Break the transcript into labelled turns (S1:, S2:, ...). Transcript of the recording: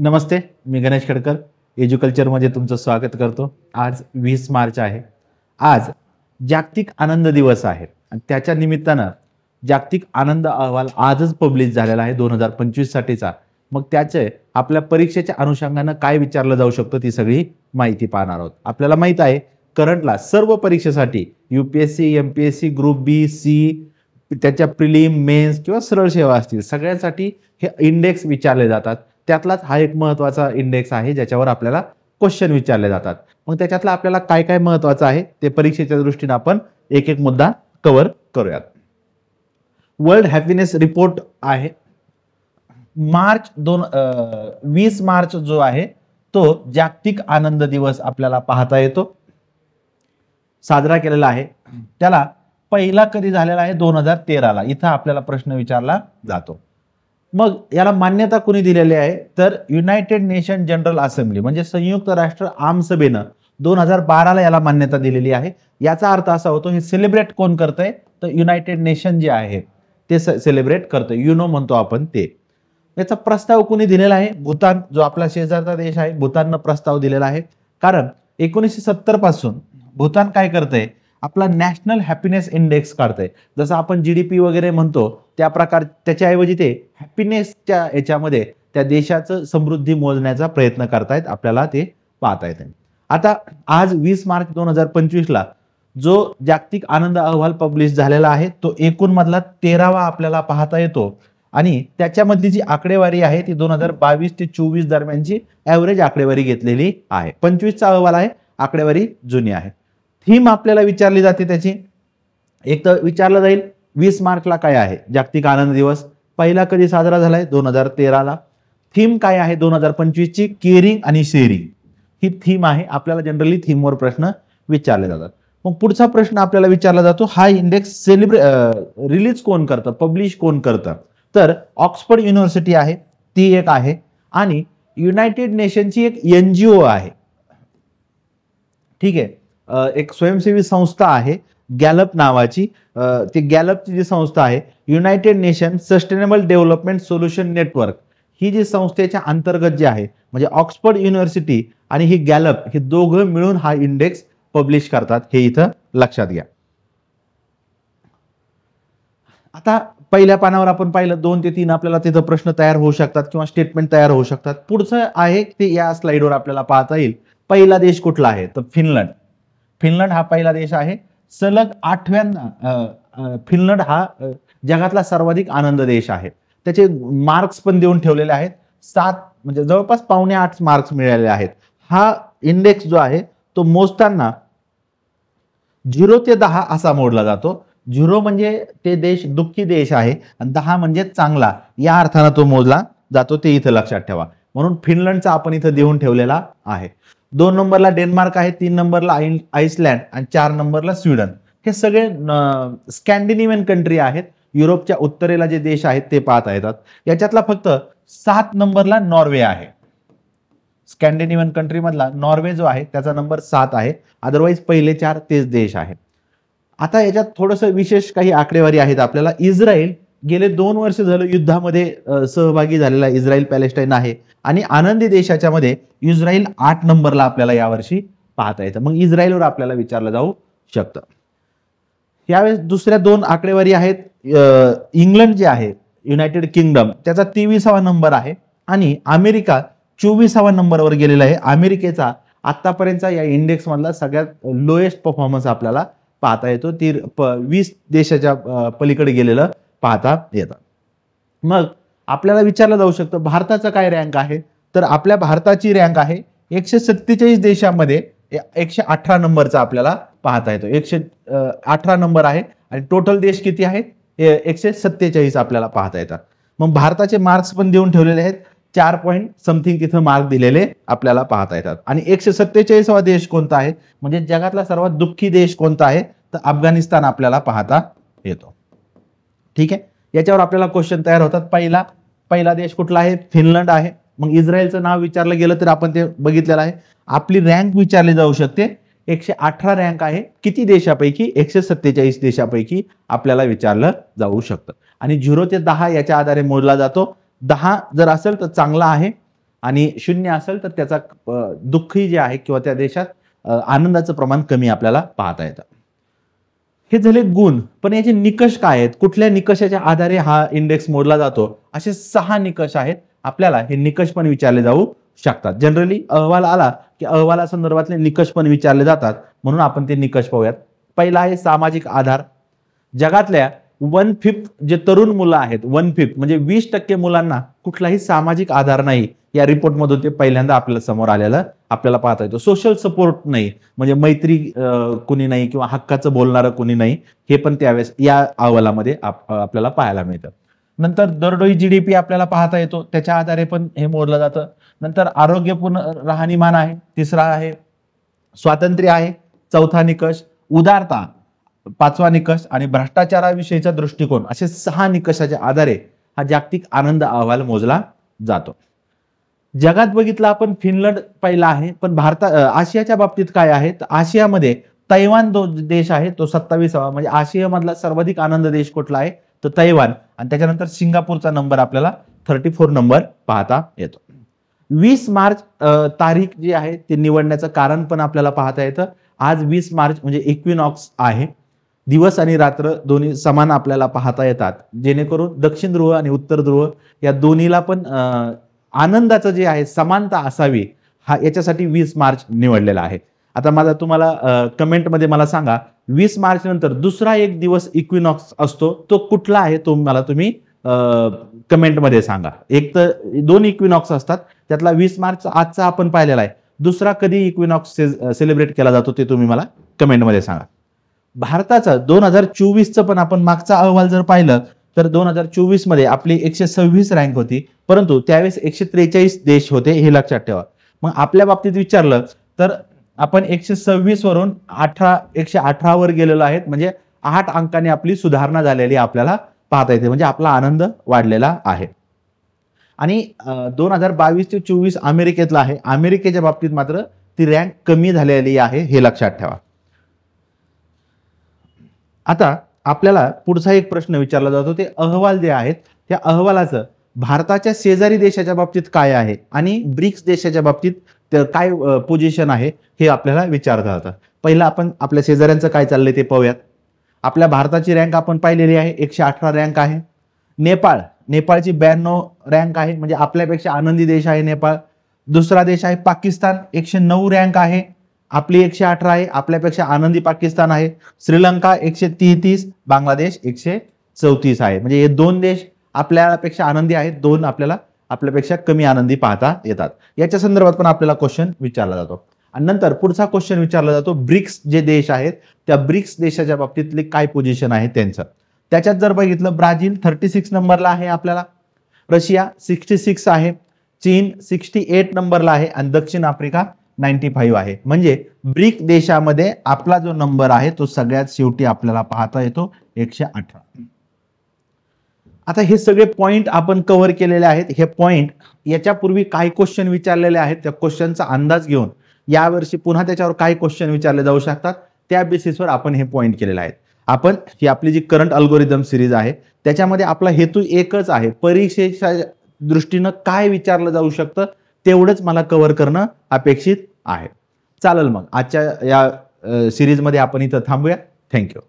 S1: नमस्ते, मी गणेश खडकर एज्युकल्चरमध्ये तुमचं स्वागत करतो। आज 20 मार्च आहे। आज जागतिक आनंद दिवस आहे आणि त्याच्या निमित्तानं जागतिक आनंद अहवाल आजच पब्लिश झालेला आहे 2025 साठीचा। मग त्याचे आपल्या परीक्षेच्या अनुषंगाने काय विचारलं जाऊ शकतं ती सगळी माहिती पाहणार आहोत। आपल्याला माहित आहे करंटला सर्व परीक्षेसाठी यूपीएससी, एमपीएससी, ग्रुप बी, सी, त्याच्या प्रिलिम, मेन्स किंवा सरळ सेवा असतील सगळ्यांसाठी हे इंडेक्स विचारले जातात। त्यातलाच हा एक महत्त्वाचा इंडेक्स आहे ज्याच्यावर आपल्याला क्वेश्चन विचारले जातात। मग त्याच्यातला आपल्याला काय काय महत्त्वाचं आहे ते परीक्षेच्या दृष्टीने आपण एक एक मुद्दा कव्हर करूयात। वर्ल्ड हॅपीनेस रिपोर्ट आहे 20 मार्च जो आहे तो जागतिक आनंद दिवस आपल्याला पाहता येतो, साजरा केलेला आहे। त्याला पहिला कधी झालेला आहे 2013 ला। इथं आपल्याला प्रश्न विचारला जातो। मग याला मान्यता कोणी दिलेली आहे तर युनायटेड नेशन जनरल असेंब्ली म्हणजे संयुक्त राष्ट्र आमसभेनं 2012 ला याला मान्यता दिलेली आहे। याचा अर्थ असा होतो हे सेलिब्रेट कोण करतंय तर युनायटेड नेशन जे आहे ते सेलिब्रेट करतंय, युनो म्हणतो आपण ते। याचा प्रस्ताव कोणी दिलेला आहे भूतान, जो आपला शेजारचा देश आहे भूताननं प्रस्ताव दिलेला आहे। कारण 1970 पासून भूतान काय करतंय आपला नॅशनल हॅपीनेस इंडेक्स काढतंय। जसं आपण जीडीपी वगैरे म्हणतो त्या प्रकार त्याच्याऐवजी ते हॅपीनेसच्या याच्यामध्ये त्या देशाचं समृद्धी मोजण्याचा प्रयत्न करतायत, आपल्याला ते पाहता येते। आता आज 20 मार्च 2025 ला जो जागतिक आनंद अहवाल पब्लिश झालेला आहे तो एकूण मधला 13वा आपल्याला पाहता येतो आणि त्याच्यामधली जी आकडेवारी आहे ती 2022 ते 24 दरम्यानची ॲव्हरेज आकडेवारी घेतलेली आहे। 25 चा अहवाल आहे, आकडेवारी जुनी आहे। थीम आपल्याला विचारली जाते त्याची, एक तर विचारलं जाईल 20 मार्चला काय आहे जागतिक आनंद दिवस, पहिला कधी साजरा झालाय 2013 ला। थीम काय आहे 2025 ची केअरिंग आणि शेअरिंग ही थीम आहे। आपल्याला जनरली थीमवर प्रश्न विचारले जातात। मग पुढचा प्रश्न आपल्याला विचारला जातो हा इंडेक्स रिलीज कोण करतं, पब्लिश कोण करतं तर ऑक्सफर्ड युनिव्हर्सिटी आहे ती एक आहे आणि युनायटेड नेशनची एक एनजीओ आहे, ठीक आहे, एक स्वयंसेवी संस्था आहे गॅलप नावाची। ती गॅलपची जी संस्था आहे united nation sustainable development solution network ही जी संस्थेच्या अंतर्गत जी आहे म्हणजे ऑक्सफर्ड युनिव्हर्सिटी आणि ही गॅलप हे दोघं मिळून हा इंडेक्स पब्लिश करतात, हे इथं लक्षात घ्या। आता पहिल्या पानावर आपण पाहिलं 2 ते 3 आपल्याला तिथं प्रश्न तयार होऊ शकतात किंवा स्टेटमेंट तयार होऊ शकतात। पुढचं आहे ते या स्लाइडवर आपल्याला पाहता येईल। पहिला देश कुठला आहे तर फिनलंड। फिनलंड हा पहिला देश आहे। सलग 8व्यांदा फिनलंड हा जगातला सर्वाधिक आनंद देश आहे। त्याचे मार्क्स पण देऊन ठेवलेले आहेत, 7 म्हणजे जवळपास 7.5 मार्क्स मिळालेले आहेत। हा इंडेक्स जो आहे तो मोजताना 0 ते 10 असा मोडला जातो। 0 म्हणजे ते देश दुःखी देश आहे आणि 10 म्हणजे चांगला, या अर्थाने तो मोजला जातो, ते इथं लक्षात ठेवा। म्हणून फिनलंडचा आपण इथं देऊन ठेवलेला आहे। 2 नंबरला डेन्मार्क आहे, 3 नंबरला आइसलँड आणि 4 नंबरला स्वीडन। हे सगळे स्कॅन्डिनेव्हियन कंट्री आहेत, युरोपच्या उत्तरेला जे देश आहेत ते पाहता येतात। याच्यातला फक्त 7 नंबरला नॉर्वे आहे। स्कॅन्डिनेव्हियन कंट्री मधला नॉर्वे जो आहे त्याचा नंबर 7 आहे, अदरवाइज पहिले 4 तेच देश आहेत। आता याच्यात थोडंसं विशेष काही आकडेवारी आहेत आपल्याला। इस्रायल गेले 2 वर्ष झालं युद्धामध्ये सहभागी झालेला इस्रायल पॅलेस्टाईन आहे आणि आनंदी देशाच्या मध्ये इस्रायल 8 नंबरला आपल्याला यावर्षी पाहता येतं। मग इस्रायलवर आपल्याला विचारलं जाऊ शकतं। यावेळेस दुसऱ्या 2 आकडेवारी आहेत। इंग्लंड जे आहे युनायटेड किंगडम त्याचा 23वा नंबर आहे आणि अमेरिका 24वा नंबरवर गेलेला आहे। अमेरिकेचा आतापर्यंतचा या इंडेक्स मधला सगळ्यात लोएस्ट परफॉर्मन्स आपल्याला पाहता येतो, 20 देशाच्या पलीकडे गेलेलं पाहता येतं। मग आपल्याला विचारलं जाऊ शकतं भारताचा काय रँक आहे तर आपल्या भारताची रँक आहे 147 देशांमध्ये 118 नंबरचा आपल्याला पाहता येतो। 118 नंबर आहे आणि टोटल देश किती आहेत 147 आपल्याला पाहता येतात। मग भारताचे मार्क्स पण देऊन ठेवलेले आहेत, 4 पॉइंट समथिंग तिथं मार्क दिलेले आपल्याला पाहता येतात। आणि 147वा देश कोणता आहे म्हणजे जगातला सर्वात दुःखी देश कोणता आहे तर अफगाणिस्तान आपल्याला पाहता येतो, ठीक आहे। याच्यावर आपल्याला क्वेश्चन तयार होतात। पहिला देश कुठला आहे फिनलंड आहे। मग इस्रायलचं नाव विचारलं गेलं तर आपण ते बघितलेलं आहे। आपली रँक विचारली जाऊ शकते, 118 रँक आहे, किती देशापैकी 147 देशापैकी आपल्याला विचारलं जाऊ शकतं। आणि 0 ते 10 याच्या आधारे मोजला जातो। 10 जर असेल तर चांगला आहे, आणि 0 असेल तर त्याचा दुःखी जे आहे किंवा त्या देशात आनंदाचं प्रमाण कमी आपल्याला पाहता येतं. हे झाले गुण, पण याचे निकष काय आहेत, कुठल्या निकषाच्या आधारे हा इंडेक्स मोडला जातो, असे 6 निकष आहेत. आपल्याला हे निकष पण विचारले जाऊ शकतात. जनरली अहवाल आला की अहवाला संदर्भातले निकष पण विचारले जातात, म्हणून आपण ते निकष पाहूयात. पहिला आहे सामाजिक आधार. जगातल्या 1/5 जे तरुण मुलं आहेत, 1/5 म्हणजे 20% मुलांना कुठलाही सामाजिक आधार नाही. या रिपोर्ट मधून ते पहिल्यांदा आपल्याला समोर आलेलं आपल्याला पाहता येतो. सोशल सपोर्ट नाही, म्हणजे मैत्री कुणी नाही किंवा हक्काचं बोलणारं कुणी नाही, हे पण त्यावेळेस या अहवालामध्ये आपल्याला पाहायला मिळतं. नंतर दरडोई जीडीपी आपल्याला पाहता येतो, त्याच्या आधारे पण हे मोजलं जातं. नंतर आरोग्यपूर्ण राहणीमान आहे, तिसरा आहे. स्वातंत्र्य आहे, चौथा निकष. उदारता, पाचवा निकष. आणि भ्रष्टाचाराविषयीचा दृष्टिकोन, असे 6 निकषाच्या आधारे हा जागतिक आनंद अहवाल मोजला जातो. जगात बघितलं आपण फिनलंड पहिला आहे, पण आशियाच्या बाबतीत काय आहे, तर आशियामध्ये तैवान देश आहे तो 27वा, म्हणजे आशिया मधला सर्वाधिक आनंद देश कुठला आहे, तर तैवान. आणि त्याच्यानंतर सिंगापूरचा नंबर आपल्याला 34 नंबर पाहता येतो. 20 मार्च तारीख जी आहे ते निवडण्याचं कारण पण आपल्याला पाहता येतं. आज 20 मार्च म्हणजे इक्विनॉक्स आहे. दिवस आणि रात्र दोन्ही समान आपल्याला पाहता येतात, जेणेकरून दक्षिण ध्रुव आणि उत्तर ध्रुव या दोन्हीला पण आनंदाचं जे आहे समानता असावी, हा याच्यासाठी 20 मार्च निवडलेला आहे. आता माझा तुम्हाला कमेंटमध्ये मला सांगा, 20 मार्च नंतर दुसरा एक दिवस इक्विनॉक्स असतो, तो कुठला आहे तो मला तुम्ही कमेंटमध्ये सांगा. एक तर 2 इक्विनॉक्स असतात, त्यातला 20 मार्च आजचा आपण पाहिलेला आहे. दुसरा कधी इक्विनॉक्स सेलिब्रेट केला जातो ते तुम्ही मला कमेंटमध्ये सांगा. भारताचं 2024चं पण आपण मागचा अहवाल जर पाहिलं तर 2024 मध्ये आपली 126 रँक होती, परंतु त्यावेळेस 143 देश होते, हे लक्षात ठेवा. मग आपल्या बाबतीत विचारलं तर आपण 126 वरून 118 वर गेलेलो आहेत, म्हणजे 8 अंकांनी आपली सुधारणा झालेली आपल्याला पाहता येते, म्हणजे आपला आनंद वाढलेला आहे. आणि 2022 ते 24 अमेरिकेतला आहे. अमेरिकेच्या बाबतीत मात्र ती रँक कमी झालेली आहे, हे लक्षात ठेवा. आता आपल्याला पुढचा एक प्रश्न विचारला जातो, ते अहवाल जे आहेत त्या अहवालाचं भारताच्या शेजारी देशाच्या बाबतीत काय आहे आणि ब्रिक्स देशाच्या बाबतीत काय पोझिशन आहे, हे आपल्याला विचारलं जातं. पहिला आपण आपल्या शेजाऱ्यांचं काय चाललंय ते पाहूयात. आपल्या भारताची रँक आपण पाहिलेली आहे, 118 रँक आहे. नेपाळची 92 रँक आहे, म्हणजे आपल्यापेक्षा आनंदी देश आहे नेपाळ. दुसरा देश आहे पाकिस्तान, 109 रँक आहे, आपली 118 आहे, आपल्यापेक्षा आनंदी पाकिस्तान आहे. श्रीलंका 133, बांगलादेश 134 आहे, म्हणजे हे 2 देश आपल्यापेक्षा आनंदी आहेत, 2 आपल्यापेक्षा कमी आनंदी पाहता येतात. याच्या संदर्भात पण आपल्याला क्वेश्चन विचारला जातो. आणि नंतर पुढचा क्वेश्चन विचारला जातो, ब्रिक्स जे देश आहेत त्या ब्रिक्स देशाच्या बाबतीतली काय पोझिशन आहे त्यांचं. त्याच्यात जर बघितलं, ब्राझील 36 नंबरला आहे आपल्याला, रशिया 66 आहे, चीन 68 नंबरला आहे आणि दक्षिण आफ्रिका 95 आहे. म्हणजे ब्रिक देशामध्ये आपला जो नंबर आहे तो सगळ्यात शेवटी आपल्याला पाहता येतो, 118. आता हे सगळे पॉइंट आपण कव्हर केलेले आहेत. हे पॉइंट याच्यापूर्वी काय क्वेश्चन विचारलेले आहेत त्या क्वेश्चनचा अंदाज घेऊन यावर्षी पुन्हा त्याच्यावर काय क्वेश्चन विचारले जाऊ शकतात त्या बेसिसवर आपण हे पॉइंट केलेले आहेत. आपण ही आपली जी करंट अल्गोरिदम सिरीज आहे त्याच्यामध्ये आपला हेतू एकच आहे, परीक्षेच्या दृष्टीनं काय विचारलं जाऊ शकतं तेवढंच मला कव्हर करणं अपेक्षित आहे. चालेल, मग आजच्या या सिरीजमध्ये आपण इथं थांबूया. थँक्यू.